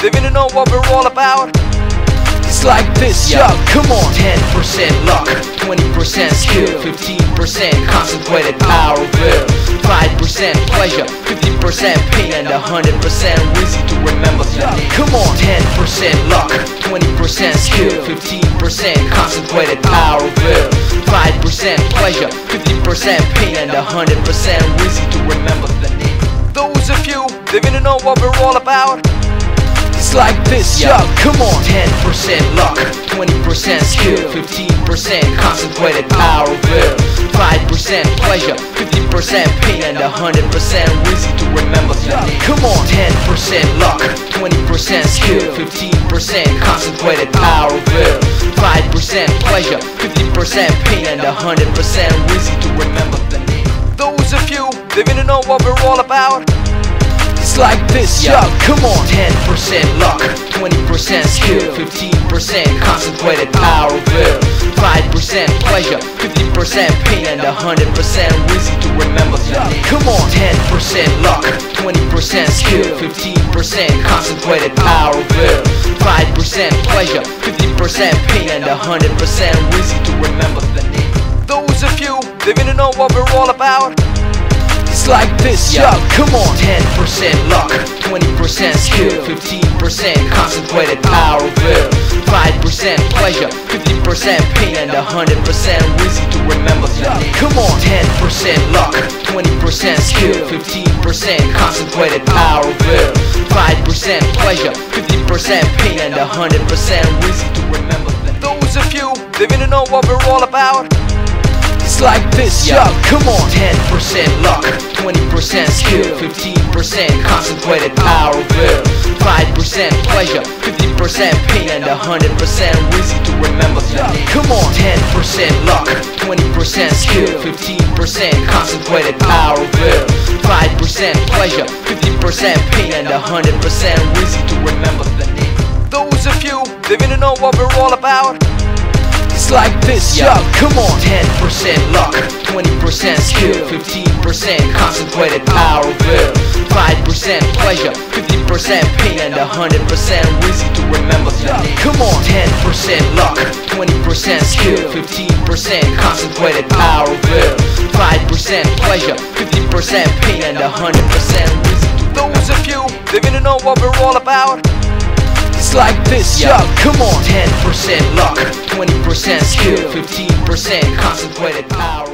they really know what we're all about. It's like this, yo, come on. 10% luck, 20% skill, 15% concentrated power of will, 5% pleasure, 50% pain, and 100% reason to remember the name. Come on. 10% luck, 20% skill, 15% concentrated power of will, 5% pleasure, 50% pain, and 100% reason to remember the name. Those of you, they really know what we're all about. It's like this, yo, come on. 10% luck, 20% skill, 15% concentrated power of will, 5% pleasure, 50% pain, and 100% reason to remember the name. Come on. 10% luck, 20% skill, 15% concentrated power of will, 5% pleasure, 50% pain, and 100% reason to remember the name. Those of you, they really know what we're all about. It's like this, yo, come on. 10% luck, 20% skill, 15% concentrated power of will, 5% pleasure, 50% pain, and 100% reason to remember the name. Come on. 10% luck, 20% skill, 15% concentrated power of will, 5% pleasure, 50% pain, and 100% reason to remember the name. Those of you, they really know what we're all about. It's like this, yo, come on. 10% luck, 20% skill, 15% concentrated power of will, 5% pleasure, 50% pain, and 100% reason to remember the name. Come on. 10% luck, 20% skill, 15% concentrated power of will, 5% pleasure, 50% pain, and 100% reason to remember the name. Those of you, they really know what we're all about. It's like this, yo, come on. 10% luck, 20% skill, 15% concentrated power of will, 5% pleasure, 50% pain, and 100% reason to remember the name. Come on. 10% luck, 20% skill, 15% concentrated power of will, 5% pleasure, 50% pain, and 100% reason to remember the name. Those of you, they really know what we're all about. It's like this, yo, come on. 10% luck, 20% skill, 15% concentrated power of will, 5% pleasure, 50% pain, and 100% reason to remember the name. Come on. 10% luck, 20% skill, 15% concentrated power of will, 5% pleasure, 50% pain, and 100% reason to remember. Those of you, they really know what we're all about. It's like this, yo, come on. 10% luck, 20% skill, 15% concentrated power.